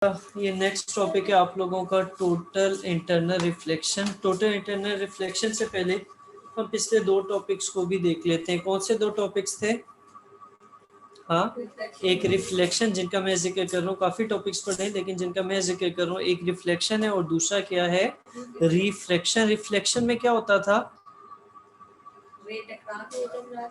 ये next topic है आप लोगों का total internal reflection. Total internal reflection से पहले हम पिछले दो टॉपिक्स को भी देख लेते हैं। कौन से दो टॉपिक्स थे? हाँ, एक रिफ्लेक्शन जिनका मैं जिक्र कर रहा हूँ, काफी टॉपिक्स पढ़े हैं लेकिन जिनका मैं जिक्र कर रहा हूँ, एक रिफ्लेक्शन है और दूसरा क्या है? रिफ्लेक्शन। रिफ्लेक्शन में क्या होता था?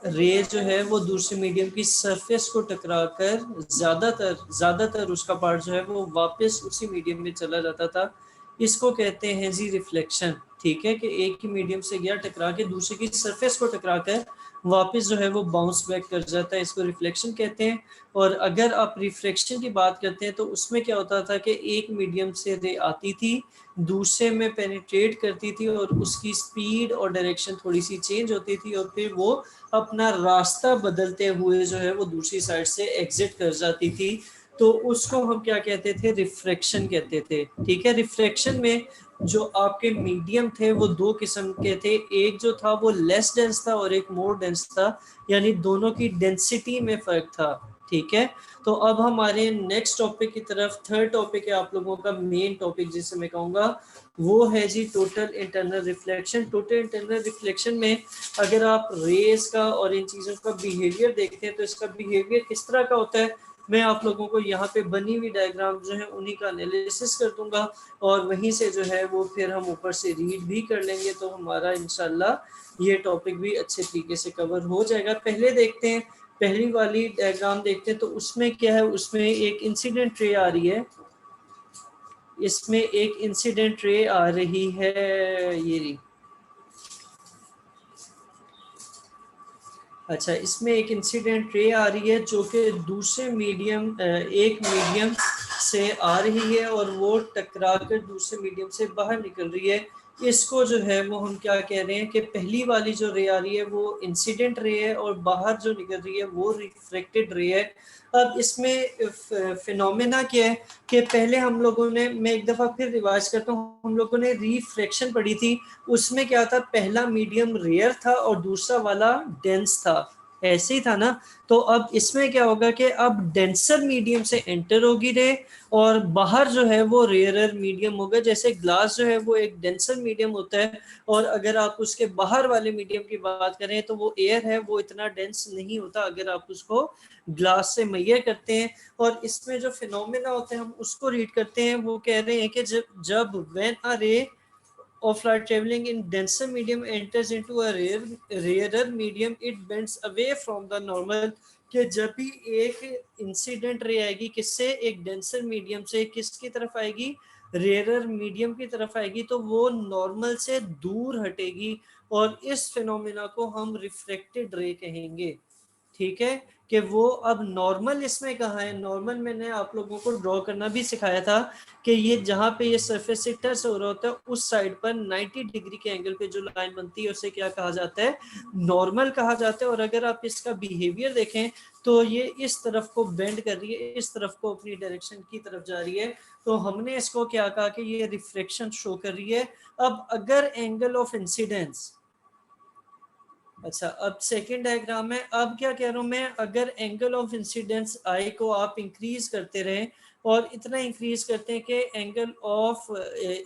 रे जो है वो दूसरे मीडियम की सरफेस को टकराकर ज्यादातर उसका पार्ट जो है वो वापस उसी मीडियम में चला जाता था। इसको कहते हैं जी रिफ्लेक्शन। ठीक है, कि एक ही मीडियम से गया, टकरा के दूसरे की सरफेस को टकराकर वापस जो है वो बाउंस बैक कर जाता है, इसको रिफ्लेक्शन कहते हैं। और अगर आप रिफ्लेक्शन की बात करते हैं तो उसमें क्या होता था कि एक मीडियम से रे आती थी, दूसरे में पेनिट्रेट करती थी और उसकी स्पीड और डायरेक्शन थोड़ी सी चेंज होती थी और फिर वो अपना रास्ता बदलते हुए जो है वो दूसरी साइड से एग्जिट कर जाती थी। तो उसको हम क्या कहते थे? रिफ्रैक्शन कहते थे। ठीक है, रिफ्रैक्शन में जो आपके मीडियम थे वो दो किस्म के थे। एक जो था वो लेस डेंस था और एक मोर डेंस था, यानी दोनों की डेंसिटी में फर्क था। ठीक है, तो अब हमारे नेक्स्ट टॉपिक की तरफ, थर्ड टॉपिक है आप लोगों का मेन टॉपिक जिसे मैं कहूँगा वो है जी total internal reflection. Total internal reflection में अगर आप रेस का और इन चीज़ों का बिहेवियर देखते हैं तो इसका बिहेवियर किस तरह का होता है, मैं आप लोगों को यहाँ पे बनी हुई डायग्राम जो है उन्हीं का एनालिसिस कर दूंगा और वहीं से जो है वो फिर हम ऊपर से रीड भी कर लेंगे, तो हमारा इंशाल्लाह ये टॉपिक भी अच्छे तरीके से कवर हो जाएगा। पहले देखते हैं, पहली वाली डायग्राम देखते हैं तो उसमें क्या है, उसमें एक इंसिडेंट रे आ रही है। इसमें एक इंसिडेंट रे आ रही है, ये रही। अच्छा, इसमें एक इंसिडेंट रे आ रही है जो कि दूसरे मीडियम, एक मीडियम से आ रही है और वो टकरा कर दूसरे मीडियम से बाहर निकल रही है। इसको जो है वो हम क्या कह रहे हैं कि पहली वाली जो रे आ रही है वो इंसिडेंट रे है और बाहर जो निकल रही है वो रिफ्लेक्टेड रे है। अब इसमें फिनोमेना क्या है कि पहले हम लोगों ने, मैं एक दफ़ा फिर रिवाइज करता हूँ, हम लोगों ने रिफ्रैक्शन पढ़ी थी। उसमें क्या था, पहला मीडियम रेयर था और दूसरा वाला डेंस था, ऐसे ही था ना। तो अब इसमें क्या होगा कि अब डेंसर मीडियम से एंटर होगी रे और बाहर जो है वो रेयरर मीडियम होगा। जैसे ग्लास जो है वो एक डेंसर मीडियम होता है और अगर आप उसके बाहर वाले मीडियम की बात करें तो वो एयर है, वो इतना डेंस नहीं होता अगर आप उसको ग्लास से मैयर करते हैं। और इसमें जो फिनोमेना होते हैं हम उसको रीड करते हैं। वो कह रहे हैं कि जब व्हेन अ रे of light traveling in denser medium enters into a rarer medium, it bends away from the normal। कि जब भी एक इंसिडेंट रे आएगी किससे, एक डेंसर मीडियम से किसकी तरफ आएगी, रेयरर मीडियम की तरफ आएगी, तो वो नॉर्मल से दूर हटेगी और इस फिनोमेना को हम रिफ्लेक्टेड रे कहेंगे। ठीक है, कि वो अब नॉर्मल इसमें कहाँ है, नॉर्मल मैंने आप लोगों को ड्रॉ करना भी सिखाया था कि ये जहाँ पे ये सरफेस से टच हो रहा होता है उस साइड पर 90 डिग्री के एंगल पे जो लाइन बनती है उसे क्या कहा जाता है, नॉर्मल कहा जाता है। और अगर आप इसका बिहेवियर देखें तो ये इस तरफ को बेंड कर रही है, इस तरफ को अपनी डायरेक्शन की तरफ जा रही है, तो हमने इसको क्या कहा कि ये रिफ्लेक्शन शो कर रही है। अब अगर एंगल ऑफ इंसिडेंस, अच्छा अब सेकेंड डायग्राम में अब क्या कह रहा हूं मैं, अगर एंगल ऑफ इंसिडेंस आई को आप इंक्रीज करते रहें और इतना इंक्रीज करते हैं कि एंगल ऑफ,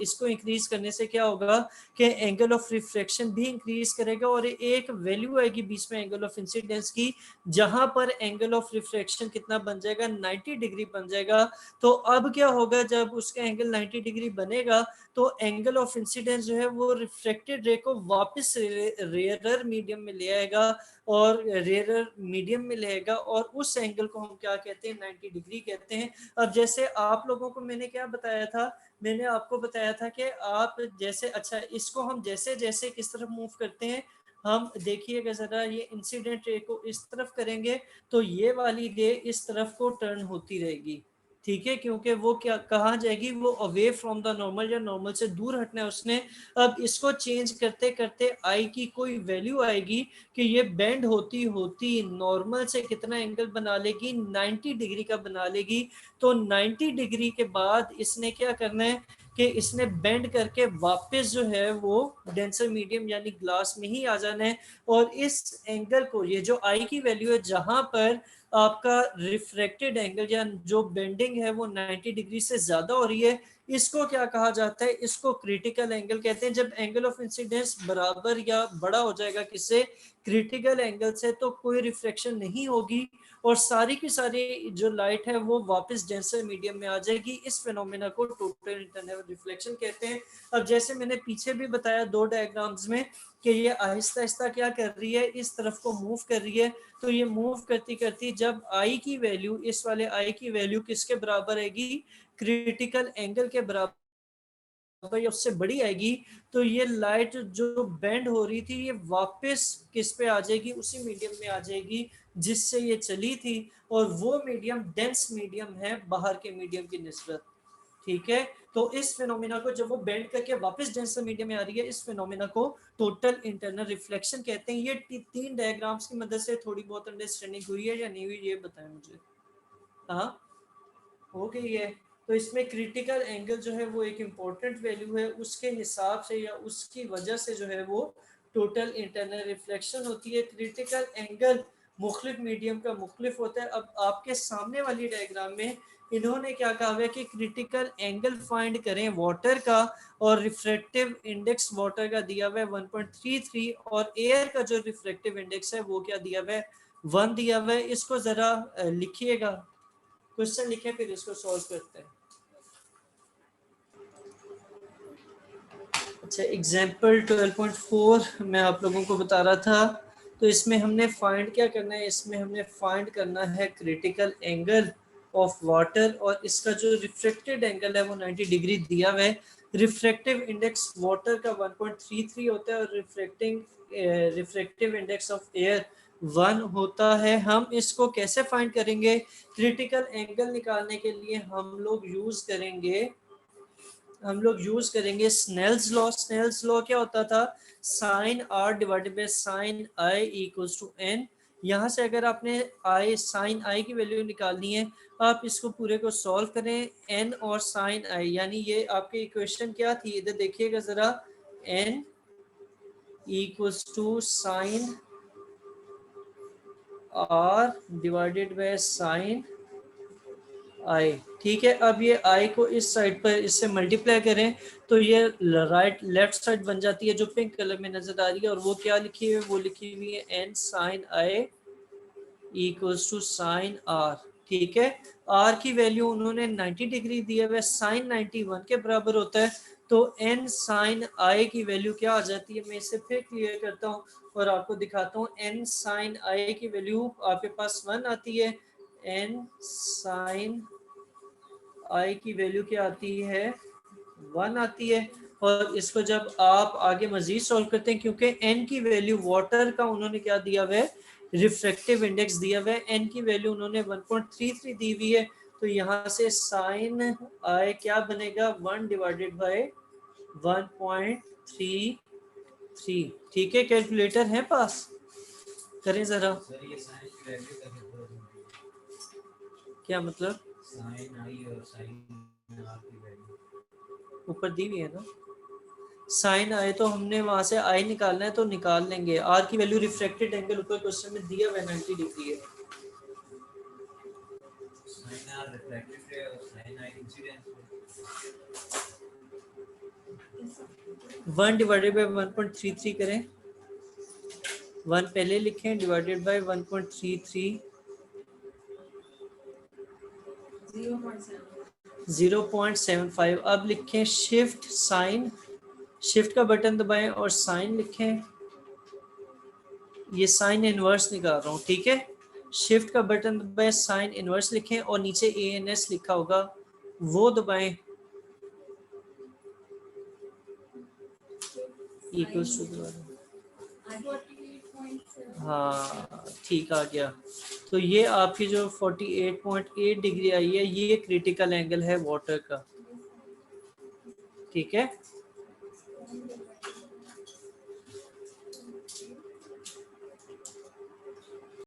इसको इंक्रीज करने से क्या होगा कि एंगल ऑफ रिफ्लेक्शन भी इंक्रीज करेगा और एक वैल्यू आएगी बीच में एंगल ऑफ इंसिडेंस की, जहां पर एंगल ऑफ रिफ्लेक्शन कितना बन जाएगा, 90 डिग्री बन जाएगा। तो अब क्या होगा, जब उसका एंगल 90 डिग्री बनेगा तो एंगल ऑफ इंसिडेंस जो है वो रिफ्लेक्टेड रे को वापस रेयरर मीडियम में ले आएगा और रेयरर मीडियम में लेगा और उस एंगल को हम क्या कहते हैं, 90 डिग्री कहते हैं। अब जैसे आप लोगों को मैंने क्या बताया था, मैंने आपको बताया था कि आप जैसे, अच्छा इसको हम जैसे जैसे किस तरफ मूव करते हैं, हम देखिएगा जरा, ये इंसिडेंट रे को इस तरफ करेंगे तो ये वाली रे इस तरफ को टर्न होती रहेगी। ठीक है, क्योंकि वो क्या कहाँ जाएगी, वो अवे फ्रॉम द नॉर्मल या नॉर्मल से दूर हटना है उसने। अब इसको चेंज करते करते आई की कोई वैल्यू आएगी कि ये बेंड होती होती नॉर्मल से कितना एंगल बना लेगी, 90 डिग्री का बना लेगी। तो 90 डिग्री के बाद इसने क्या करना है कि इसने बेंड करके वापस जो है वो डेंसर मीडियम यानी ग्लास में ही आ जाना है। और इस एंगल को, ये जो आई की वैल्यू है जहां पर आपका रिफ्रैक्टेड एंगल या जो बेंडिंग है वो 90 डिग्री से ज्यादा हो रही है, इसको क्या कहा जाता है, इसको क्रिटिकल एंगल कहते हैं। जब एंगल ऑफ इंसिडेंस बराबर या बड़ा हो जाएगा किससे, क्रिटिकल एंगल से, तो कोई रिफ्लेक्शन नहीं होगी और सारी की सारी जो लाइट है वो वापस डेंसर मीडियम में आ जाएगी। इस फिनोमेना को टोटल इंटरनल रिफ्लेक्शन कहते हैं। अब जैसे मैंने पीछे भी बताया दो डायग्राम्स में कि ये आहिस्ता आहिस्ता क्या कर रही है, इस तरफ को मूव कर रही है, तो ये मूव करती करती जब आई की वैल्यू, इस वाले आई की वैल्यू किसके बराबर आएगी, क्रिटिकल एंगल के बराबर या उससे बड़ी आएगी, तो ये लाइट जो बेंड हो रही थी ये वापस किस पे आ जाएगी, उसी मीडियम में आ जाएगी जिससे ये चली थी, और वो मीडियम डेंस मीडियम है बाहर के मीडियम की निस्बत। ठीक है, तो इस फिनोमेना को जब वो बेंड करके वापस डेंसर मीडियम में आ रही है, इस फिनोमेना को टोटल इंटरनल रिफ्लेक्शन कहते हैं। ये तीन डायग्राम्स की मदद से थोड़ी बहुत अंडरस्टैंडिंग हुई है या नहीं हुई, ये बताएं मुझे। हाँ, हो गई है। तो इसमें क्रिटिकल एंगल जो है वो एक इम्पोर्टेंट वैल्यू है, उसके हिसाब से या उसकी वजह से जो है वो टोटल इंटरनल रिफ्लेक्शन होती है। क्रिटिकल एंगल मुख्तलिफ मीडियम का मुख्तलिफ होता है। अब आपके सामने वाली डायग्राम में इन्होंने क्या कहा है कि क्रिटिकल एंगल फाइंड करें वाटर का, और रिफ्रैक्टिव इंडेक्स वाटर का दिया हुआ है 1.33, और एयर का जो रिफ्रैक्टिव इंडेक्स है वो क्या दिया हुआ है, 1 दिया हुआ है। इसको जरा लिखिएगा, क्वेश्चन लिखें फिर इसको सॉल्व करते हैं। अच्छा, एग्जाम्पल 12.4 मैं आप लोगों को बता रहा था। तो इसमें हमने फाइंड क्या करना है, इसमें हमने फाइंड करना है क्रिटिकल एंगल ऑफ वाटर, और इसका जो रिफ्रैक्टेड एंगल है वो 90 डिग्री दिया हुआ है। रिफ्रैक्टिव इंडेक्स वाटर का 1.33 होता है और रिफ्रैक्टिव इंडेक्स ऑफ एयर 1 होता है। हम इसको कैसे फाइंड करेंगे, क्रिटिकल एंगल निकालने के लिए हम लोग यूज करेंगे स्नेल्स लॉ। स्नेल्स लॉ क्या होता था, sine are divided by sine i equals to n. यहाँ से अगर आपने आई साइन आई की वैल्यू निकालनी है, आप इसको पूरे को सॉल्व करें, एन और साइन आई, यानी ये आपकी इक्वेशन क्या थी, इधर देखिएगा जरा, N equals to sine are divided by sine I. ठीक है, अब ये आई को इस साइड पर इससे मल्टीप्लाई करें तो ये लेफ्ट साइड बन जाती है जो पिंक कलर में नजर आ रही है, और वो क्या लिखी हुई है, वो लिखी हुई है n sine i equals to sine r. ठीक है, आर की वैल्यू उन्होंने 90 डिग्री दिया हुआ है, साइन 91 के बराबर होता है, तो एन साइन आई की वैल्यू क्या आ जाती है, मैं इसे फिर क्लियर करता हूँ और आपको दिखाता हूँ। एन साइन आई की वैल्यू आपके पास 1 आती है, एन साइन आई की वैल्यू क्या आती है, 1 आती है। और इसको जब आप आगे मजीद सॉल्व करते हैं, क्योंकि एन की वैल्यू वाटर का उन्होंने क्या दिया हुआ है, रिफ्रैक्टिव इंडेक्स दिया हुआ है, एन की वैल्यू उन्होंने 1.33 दी हुई है, तो यहाँ से साइन आई क्या बनेगा, 1 डिवाइडेड बाय 1.33। ठीक है, कैलकुलेटर है पास, करें जरा। क्या मतलब, ऊपर दी हुई है ना, साइन आए तो हमने वहां से आई निकालना है तो निकाल लेंगे। आर की वैल्यू रिफ्रैक्टेड एंगल ऊपर क्वेश्चन में दिया हुआ है 90 डिग्री है। वन डिवाइडेड बाय 1.33 करें, 1 पहले लिखें डिवाइडेड बाय 1.33, 0.75। अब लिखें शिफ्ट साइन, शिफ्ट का बटन दबाएं और साइन लिखें, ये साइन इनवर्स निकाल रहा हूँ। ठीक है, शिफ्ट का बटन दबाएं, साइन इनवर्स लिखें और नीचे ANS लिखा होगा वो दबाएं, इक्वल्स टू, हाँ ठीक आ गया। तो ये आपकी जो 48.8 डिग्री आई है ये क्रिटिकल एंगल है वाटर का। ठीक है,